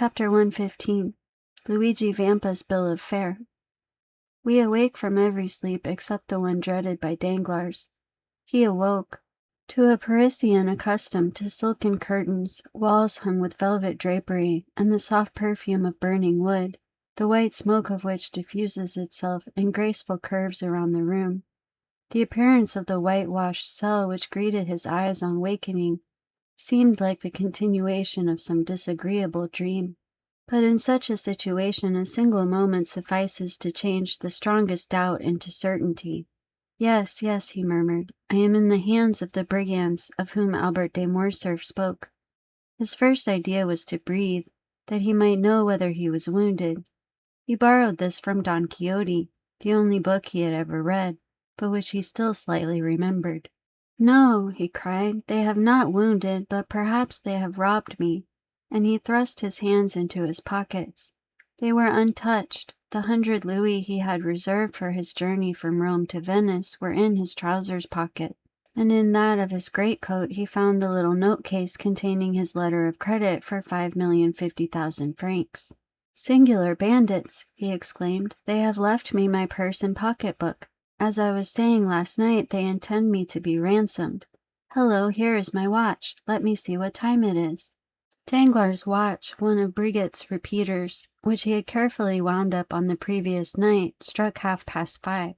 Chapter 115. Luigi Vampa's Bill of Fare. We awake from every sleep except the one dreaded by Danglars. He awoke. To a Parisian accustomed to silken curtains, walls hung with velvet drapery, and the soft perfume of burning wood, the white smoke of which diffuses itself in graceful curves around the room, the appearance of the whitewashed cell which greeted his eyes on wakening seemed like the continuation of some disagreeable dream. But in such a situation a single moment suffices to change the strongest doubt into certainty. Yes, yes, he murmured, I am in the hands of the brigands of whom Albert de Morcerf spoke. His first idea was to breathe, that he might know whether he was wounded. He borrowed this from Don Quixote, the only book he had ever read, but which he still slightly remembered. No, he cried, they have not wounded, but perhaps they have robbed me. And he thrust his hands into his pockets. They were untouched. The 100 louis he had reserved for his journey from Rome to Venice were in his trousers pocket, and in that of his greatcoat he found the little note case containing his letter of credit for 5,050,000 francs. Singular bandits, he exclaimed, they have left me my purse and pocketbook. As I was saying last night, they intend me to be ransomed. Hello, here is my watch. Let me see what time it is. Danglars' watch, one of Brigitte's repeaters, which he had carefully wound up on the previous night, struck 5:30.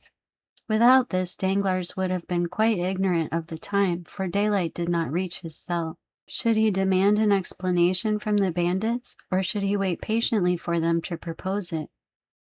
Without this, Danglars would have been quite ignorant of the time, for daylight did not reach his cell. Should he demand an explanation from the bandits, or should he wait patiently for them to propose it?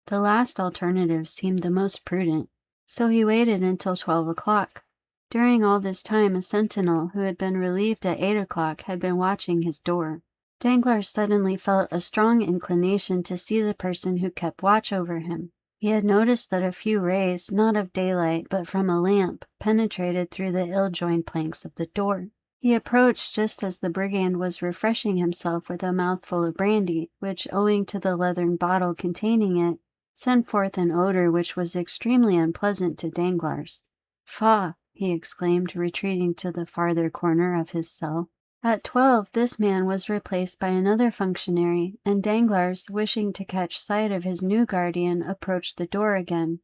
The last alternative seemed the most prudent. So he waited until 12 o'clock. During all this time a sentinel, who had been relieved at 8 o'clock, had been watching his door. Danglars suddenly felt a strong inclination to see the person who kept watch over him. He had noticed that a few rays, not of daylight, but from a lamp, penetrated through the ill-joined planks of the door. He approached just as the brigand was refreshing himself with a mouthful of brandy, which, owing to the leathern bottle containing it, sent forth an odor which was extremely unpleasant to Danglars. Faugh! He exclaimed, retreating to the farther corner of his cell. At 12 this man was replaced by another functionary, and Danglars, wishing to catch sight of his new guardian, approached the door again.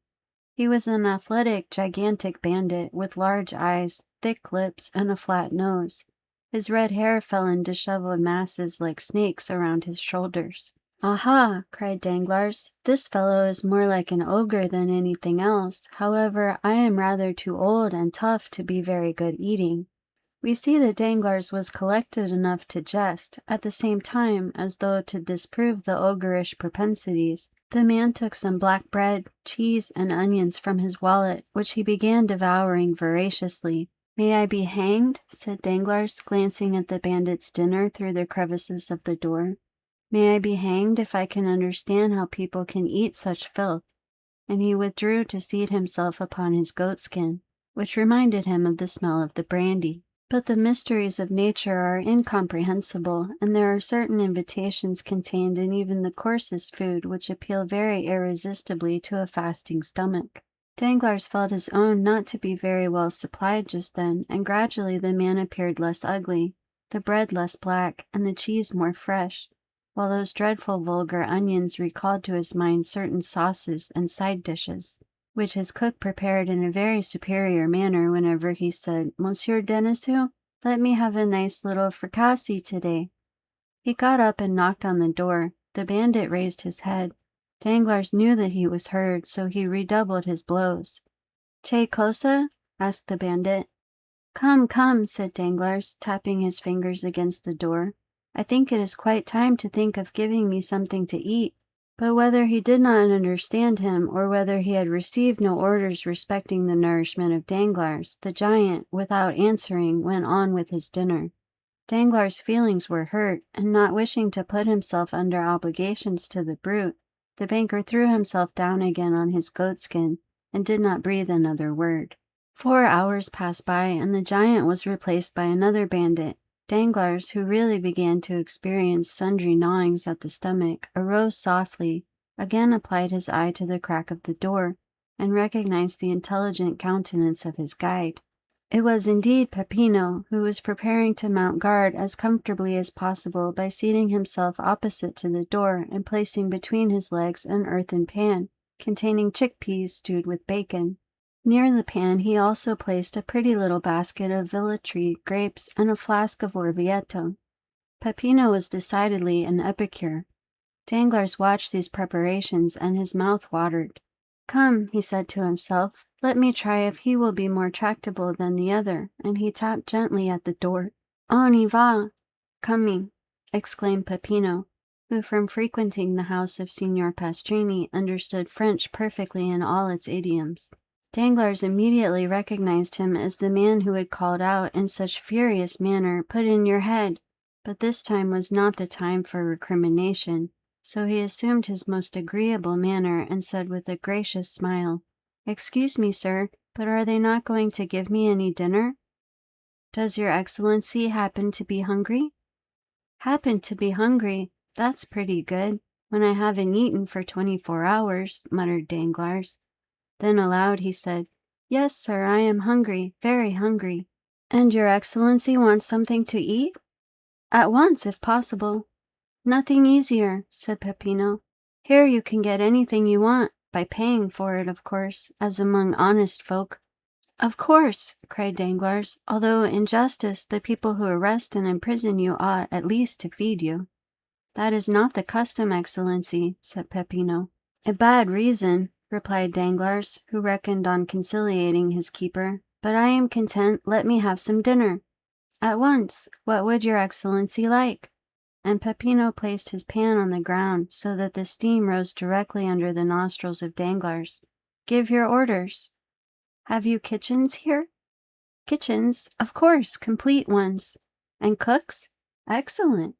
He was an athletic, gigantic bandit, with large eyes, thick lips, and a flat nose. His red hair fell in disheveled masses like snakes around his shoulders. "Aha!" cried Danglars, "this fellow is more like an ogre than anything else. However, I am rather too old and tough to be very good eating." We see that Danglars was collected enough to jest, at the same time, as though to disprove the ogreish propensities. The man took some black bread, cheese, and onions from his wallet, which he began devouring voraciously. "May I be hanged?" said Danglars, glancing at the bandit's dinner through the crevices of the door. "May I be hanged if I can understand how people can eat such filth." And he withdrew to seat himself upon his goatskin, which reminded him of the smell of the brandy. But the mysteries of nature are incomprehensible, and there are certain invitations contained in even the coarsest food which appeal very irresistibly to a fasting stomach. Danglars felt his own not to be very well supplied just then, and gradually the man appeared less ugly, the bread less black, and the cheese more fresh, while those dreadful vulgar onions recalled to his mind certain sauces and side dishes, which his cook prepared in a very superior manner whenever he said, "Monsieur Denizou, let me have a nice little fricassee today." He got up and knocked on the door. The bandit raised his head. Danglars knew that he was heard, so he redoubled his blows. "Che cosa?" asked the bandit. "Come, come," said Danglars, tapping his fingers against the door. "I think it is quite time to think of giving me something to eat." But whether he did not understand him, or whether he had received no orders respecting the nourishment of Danglars, the giant, without answering, went on with his dinner. Danglars' feelings were hurt, and not wishing to put himself under obligations to the brute, the banker threw himself down again on his goatskin, and did not breathe another word. 4 hours passed by, and the giant was replaced by another bandit. Danglars, who really began to experience sundry gnawings at the stomach, arose softly, again applied his eye to the crack of the door, and recognized the intelligent countenance of his guide. It was indeed Peppino, who was preparing to mount guard as comfortably as possible by seating himself opposite to the door and placing between his legs an earthen pan containing chickpeas stewed with bacon. Near the pan he also placed a pretty little basket of Velletri grapes and a flask of Orvieto. Peppino was decidedly an epicure. Danglars watched these preparations, and his mouth watered. "Come," he said to himself, "let me try if he will be more tractable than the other," and he tapped gently at the door. "On y va!" "Coming," exclaimed Peppino, who from frequenting the house of Signor Pastrini understood French perfectly in all its idioms. Danglars immediately recognized him as the man who had called out in such furious manner, "Put in your head!" But this time was not the time for recrimination, so he assumed his most agreeable manner and said with a gracious smile, "Excuse me, sir, but are they not going to give me any dinner?" "Does your Excellency happen to be hungry?" "Happen to be hungry? That's pretty good, when I haven't eaten for 24 hours, muttered Danglars. Then aloud he said, "Yes, sir, I am hungry, very hungry." "And your Excellency wants something to eat?" "At once, if possible." "Nothing easier," said Peppino. "Here you can get anything you want, by paying for it, of course, as among honest folk." "Of course," cried Danglars, "although in justice the people who arrest and imprison you ought at least to feed you." "That is not the custom, Excellency," said Peppino. "A bad reason," replied Danglars, who reckoned on conciliating his keeper, "but I am content. Let me have some dinner." "At once. What would your Excellency like?" And Peppino placed his pan on the ground so that the steam rose directly under the nostrils of Danglars. "Give your orders." "Have you kitchens here?" "Kitchens? Of course, complete ones." "And cooks?" "Excellent."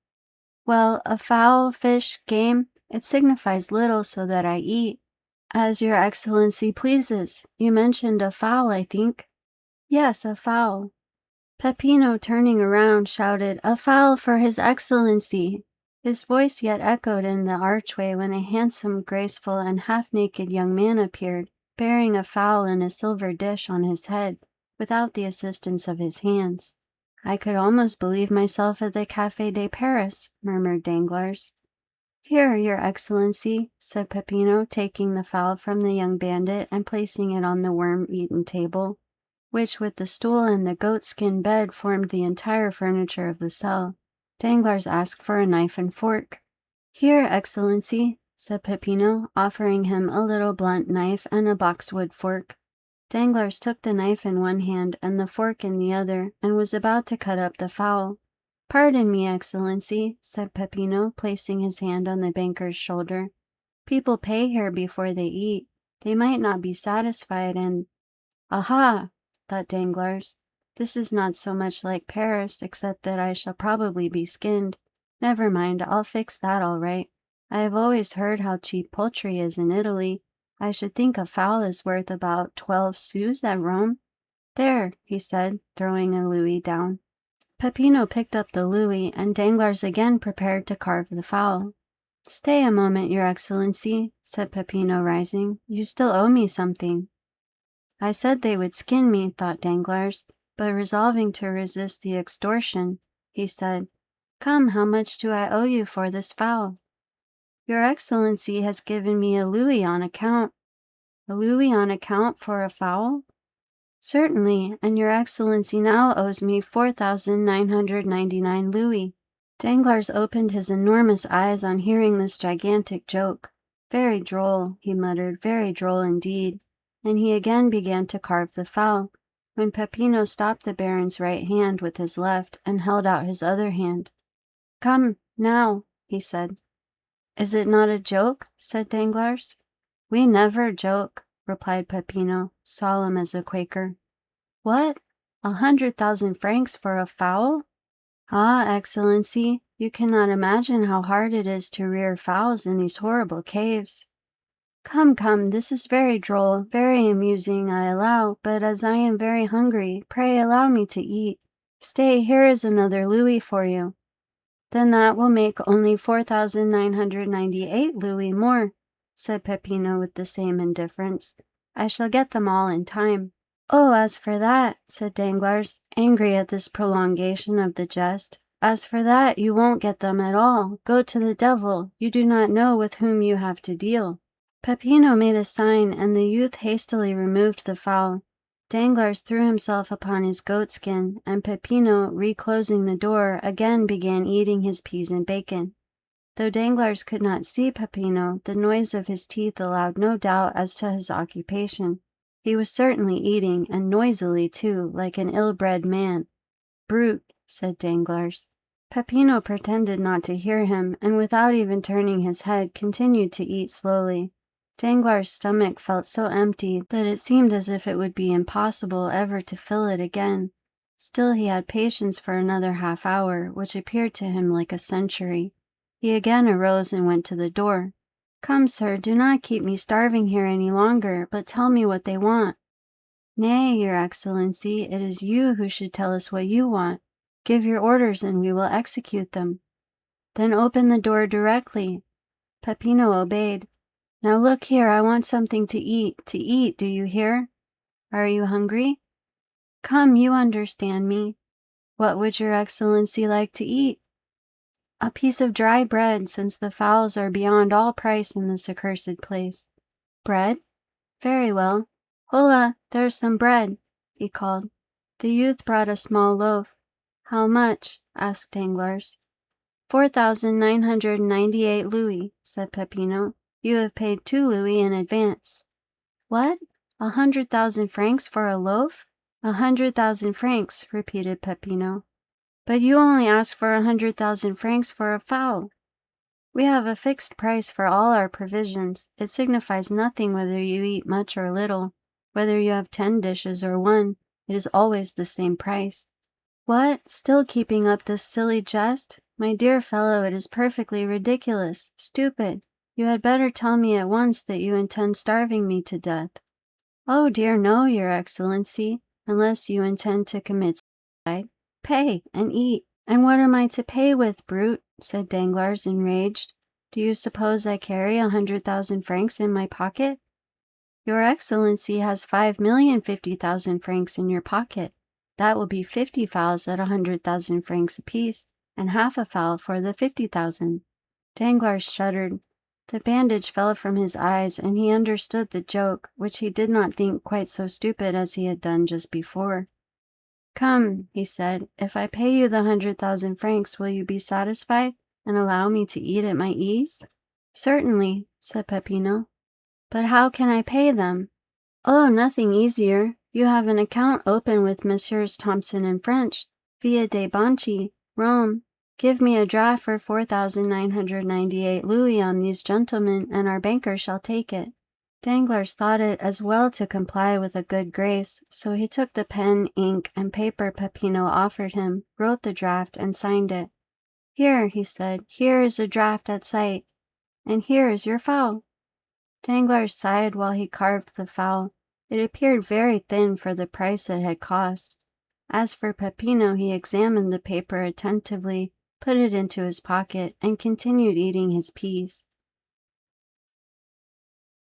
"Well, a fowl, fish, game, it signifies little so that I eat." "As your Excellency pleases. You mentioned a fowl, I think?" "Yes, a fowl." Peppino, turning around, shouted, "A fowl for his Excellency!" His voice yet echoed in the archway when a handsome, graceful, and half-naked young man appeared, bearing a fowl in a silver dish on his head, without the assistance of his hands. "I could almost believe myself at the Café de Paris," murmured Danglars. "Here, your Excellency," said Peppino, taking the fowl from the young bandit and placing it on the worm-eaten table, which with the stool and the goatskin bed formed the entire furniture of the cell. Danglars asked for a knife and fork. "Here, Excellency," said Peppino, offering him a little blunt knife and a boxwood fork. Danglars took the knife in one hand and the fork in the other, and was about to cut up the fowl. "Pardon me, Excellency," said Peppino, placing his hand on the banker's shoulder. "People pay here before they eat. They might not be satisfied, and—" "Aha!" thought Danglars. "This is not so much like Paris, except that I shall probably be skinned. Never mind, I'll fix that all right. I have always heard how cheap poultry is in Italy. I should think a fowl is worth about 12 sous at Rome. There," he said, throwing a louis down. Peppino picked up the louis, and Danglars again prepared to carve the fowl. "Stay a moment, your Excellency," said Peppino, rising. "You still owe me something." "I said they would skin me," thought Danglars, but resolving to resist the extortion, he said, "Come, how much do I owe you for this fowl?" "Your Excellency has given me a louis on account." "A louis on account for a fowl?" "Certainly, and your Excellency now owes me 4,999 louis." Danglars opened his enormous eyes on hearing this gigantic joke. "Very droll," he muttered, "very droll indeed." And he again began to carve the fowl, when Peppino stopped the Baron's right hand with his left and held out his other hand. "Come, now," he said. "Is it not a joke?" said Danglars. "We never joke," replied Peppino, solemn as a Quaker. "What? 100,000 francs for a fowl?" "Ah, Excellency, you cannot imagine how hard it is to rear fowls in these horrible caves." Come, this is very droll, very amusing, I allow, but as I am very hungry, pray allow me to eat. Stay, here is another louis for you." "Then that will make only 4,998 louis more," said Peppino with the same indifference. "I shall get them all in time." Oh, as for that, said Danglars, angry at this prolongation of the jest, as for that, you won't get them at all. Go to the devil. You do not know with whom you have to deal. Peppino made a sign, and the youth hastily removed the fowl. Danglars threw himself upon his goatskin, and Peppino, reclosing the door, again began eating his peas and bacon. Though Danglars could not see Peppino, the noise of his teeth allowed no doubt as to his occupation. He was certainly eating, and noisily too, like an ill-bred man. "Brute," said Danglars. Peppino pretended not to hear him, and without even turning his head, continued to eat slowly. Danglars' stomach felt so empty that it seemed as if it would be impossible ever to fill it again. Still he had patience for another half-hour, which appeared to him like a century. He again arose and went to the door. "Come, sir, do not keep me starving here any longer, but tell me what they want." "Nay, your Excellency, it is you who should tell us what you want. Give your orders and we will execute them." "Then open the door directly." Peppino obeyed. "Now look here, I want something to eat, do you hear? Are you hungry? Come, you understand me. What would your Excellency like to eat?" "A piece of dry bread, since the fowls are beyond all price in this accursed place." "Bread? Very well. Hola, there's some bread," he called. The youth brought a small loaf. "How much?" asked Danglars. 4,998 louis, said Peppino. "You have paid 2 louis in advance." "What? 100,000 francs for a loaf?" 100,000 francs, repeated Peppino. "But you only ask for 100,000 francs for a fowl." "We have a fixed price for all our provisions. It signifies nothing whether you eat much or little. Whether you have 10 dishes or 1, it is always the same price." "What? Still keeping up this silly jest? My dear fellow, it is perfectly ridiculous, stupid. You had better tell me at once that you intend starving me to death." "Oh dear no, your Excellency, unless you intend to commit suicide. Pay and eat." "And what am I to pay with, brute?" said Danglars, enraged. "Do you suppose I carry 100,000 francs in my pocket?" "Your Excellency has 5,050,000 francs in your pocket. That will be 50 fowls at 100,000 francs apiece, and half a fowl for the 50,000. Danglars shuddered. The bandage fell from his eyes, and he understood the joke, which he did not think quite so stupid as he had done just before. "Come," he said, "if I pay you the 100,000 francs, will you be satisfied, and allow me to eat at my ease?" "Certainly," said Peppino. "But how can I pay them?" "Oh, nothing easier. You have an account open with Messrs. Thompson and French, Via dei Banchi, Rome. Give me a draft for 4,998 louis on these gentlemen, and our banker shall take it." Danglars thought it as well to comply with a good grace, so he took the pen, ink, and paper Peppino offered him, wrote the draft, and signed it. "Here," he said, "here is a draft at sight, and here is your fowl." Danglars sighed while he carved the fowl. It appeared very thin for the price it had cost. As for Peppino, he examined the paper attentively, put it into his pocket, and continued eating his peas.